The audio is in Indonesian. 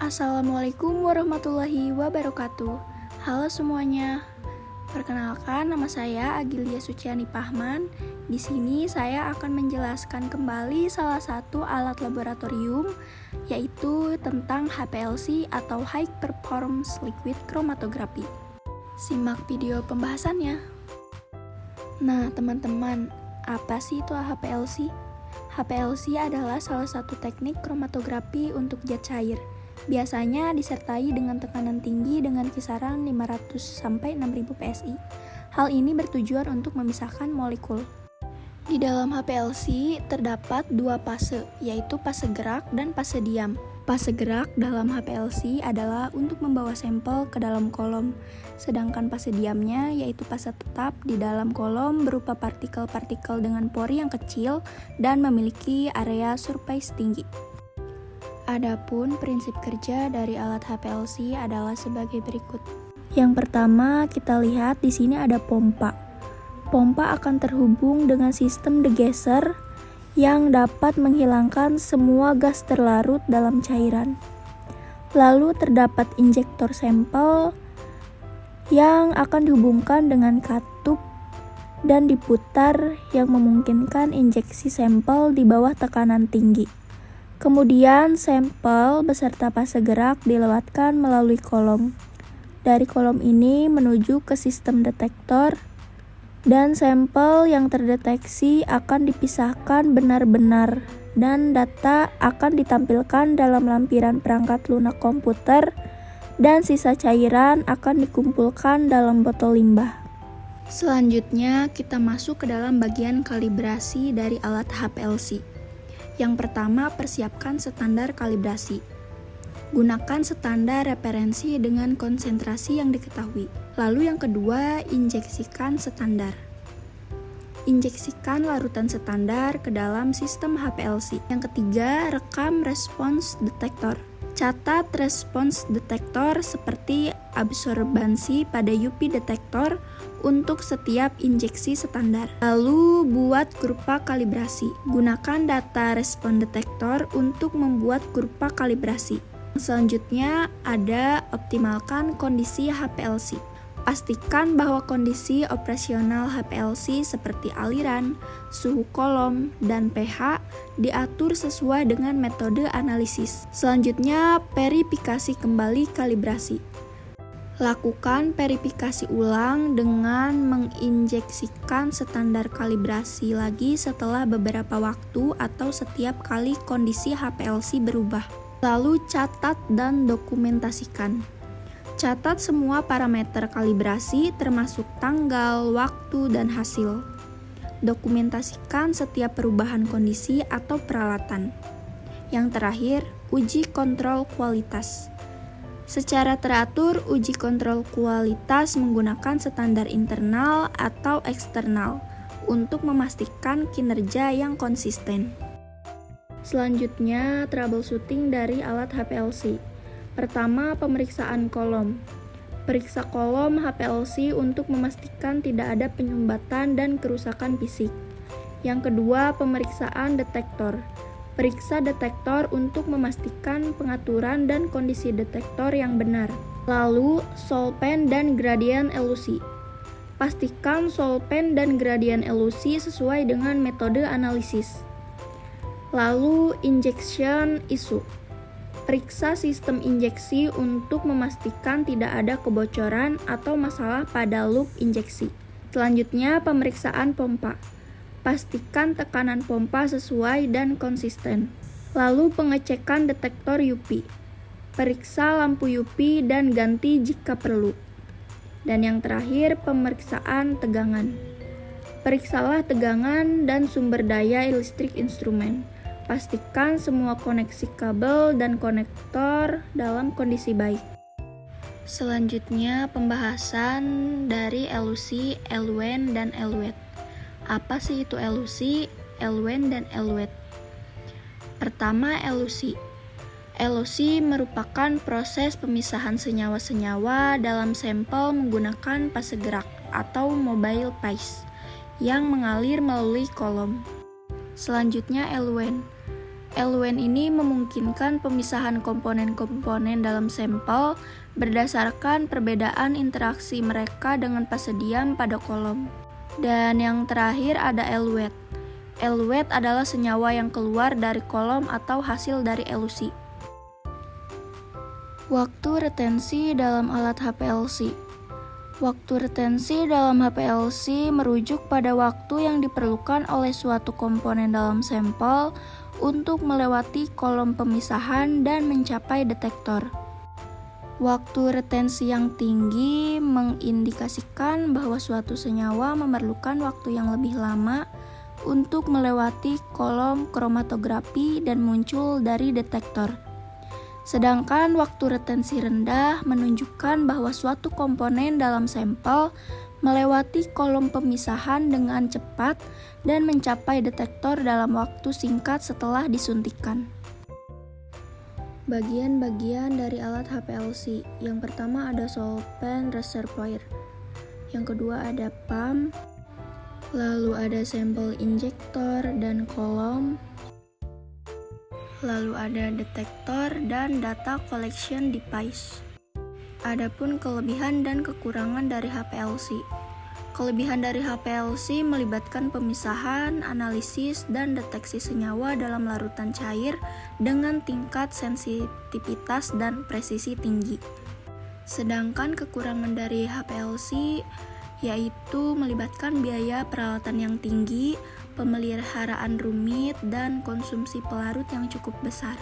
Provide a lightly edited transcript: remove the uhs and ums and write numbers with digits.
Assalamualaikum warahmatullahi wabarakatuh. Halo semuanya. Perkenalkan, nama saya Agilia Suciani Pahman. Di sini saya akan menjelaskan kembali salah satu alat laboratorium, yaitu tentang HPLC atau High Performance Liquid Chromatography. Simak video pembahasannya. Nah, teman-teman, apa sih itu HPLC? HPLC adalah salah satu teknik kromatografi untuk zat cair. Biasanya disertai dengan tekanan tinggi dengan kisaran 500-6000 PSI. Hal ini bertujuan untuk memisahkan molekul. Di dalam HPLC terdapat dua fase, yaitu fase gerak dan fase diam. Fase gerak dalam HPLC adalah untuk membawa sampel ke dalam kolom, sedangkan fase diamnya yaitu fase tetap di dalam kolom berupa partikel-partikel dengan pori yang kecil dan memiliki area surface tinggi. Adapun prinsip kerja dari alat HPLC adalah sebagai berikut. Yang pertama, kita lihat di sini ada pompa. Pompa akan terhubung dengan sistem degauser yang dapat menghilangkan semua gas terlarut dalam cairan. Lalu terdapat injektor sampel yang akan dihubungkan dengan katup dan diputar yang memungkinkan injeksi sampel di bawah tekanan tinggi. Kemudian sampel beserta fase gerak dilewatkan melalui kolom. Dari kolom ini menuju ke sistem detektor dan sampel yang terdeteksi akan dipisahkan benar-benar dan data akan ditampilkan dalam lampiran perangkat lunak komputer dan sisa cairan akan dikumpulkan dalam botol limbah. Selanjutnya kita masuk ke dalam bagian kalibrasi dari alat HPLC. Yang pertama, persiapkan standar kalibrasi. Gunakan standar referensi dengan konsentrasi yang diketahui. Lalu yang kedua, injeksikan standar. Injeksikan larutan standar ke dalam sistem HPLC. Yang ketiga, rekam respons detektor. Catat respons detektor seperti absorbansi pada UV detektor untuk setiap injeksi standar. Lalu buat kurva kalibrasi. Gunakan data respon detektor untuk membuat kurva kalibrasi. Selanjutnya ada optimalkan kondisi HPLC. Pastikan bahwa kondisi operasional HPLC seperti aliran, suhu kolom, dan pH diatur sesuai dengan metode analisis. Selanjutnya, verifikasi kembali kalibrasi. Lakukan verifikasi ulang dengan menginjeksikan standar kalibrasi lagi setelah beberapa waktu atau setiap kali kondisi HPLC berubah. Lalu catat dan dokumentasikan. Catat semua parameter kalibrasi termasuk tanggal, waktu, dan hasil. Dokumentasikan setiap perubahan kondisi atau peralatan. Yang terakhir, uji kontrol kualitas. Secara teratur, uji kontrol kualitas menggunakan standar internal atau eksternal untuk memastikan kinerja yang konsisten. Selanjutnya, troubleshooting dari alat HPLC. Pertama, pemeriksaan kolom. Periksa kolom HPLC untuk memastikan tidak ada penyumbatan dan kerusakan fisik. Yang kedua, pemeriksaan detektor. Periksa detektor untuk memastikan pengaturan dan kondisi detektor yang benar. Lalu, solvent dan gradien elusi. Pastikan solvent dan gradien elusi sesuai dengan metode analisis. Lalu, injection issue. Periksa sistem injeksi untuk memastikan tidak ada kebocoran atau masalah pada loop injeksi. Selanjutnya, pemeriksaan pompa. Pastikan tekanan pompa sesuai dan konsisten. Lalu, pengecekan detektor UV. Periksa lampu UV dan ganti jika perlu. Dan yang terakhir, pemeriksaan tegangan. Periksalah tegangan dan sumber daya listrik instrumen. Pastikan semua koneksi kabel dan konektor dalam kondisi baik. Selanjutnya, pembahasan dari elusi, eluent, dan eluet. Apa sih itu elusi, eluent, dan eluet? Pertama, elusi. Elusi merupakan proses pemisahan senyawa-senyawa dalam sampel menggunakan fase gerak atau mobile phase yang mengalir melalui kolom. Selanjutnya, eluent. Eluent ini memungkinkan pemisahan komponen-komponen dalam sampel berdasarkan perbedaan interaksi mereka dengan fase diam pada kolom. Dan yang terakhir ada eluet. Eluet adalah senyawa yang keluar dari kolom atau hasil dari elusi. Waktu retensi dalam alat HPLC. Waktu retensi dalam HPLC merujuk pada waktu yang diperlukan oleh suatu komponen dalam sampel untuk melewati kolom pemisahan dan mencapai detektor. Waktu retensi yang tinggi mengindikasikan bahwa suatu senyawa memerlukan waktu yang lebih lama untuk melewati kolom kromatografi dan muncul dari detektor. Sedangkan waktu retensi rendah menunjukkan bahwa suatu komponen dalam sampel melewati kolom pemisahan dengan cepat dan mencapai detektor dalam waktu singkat setelah disuntikan. Bagian-bagian dari alat HPLC. Yang pertama ada solvent reservoir. Yang kedua ada pump. Lalu ada sampel injektor dan kolom. Lalu ada detektor dan data collection device. Adapun kelebihan dan kekurangan dari HPLC. Kelebihan dari HPLC melibatkan pemisahan, analisis, dan deteksi senyawa dalam larutan cair dengan tingkat sensitivitas dan presisi tinggi. Sedangkan kekurangan dari HPLC yaitu melibatkan biaya peralatan yang tinggi, pemeliharaan rumit, dan konsumsi pelarut yang cukup besar.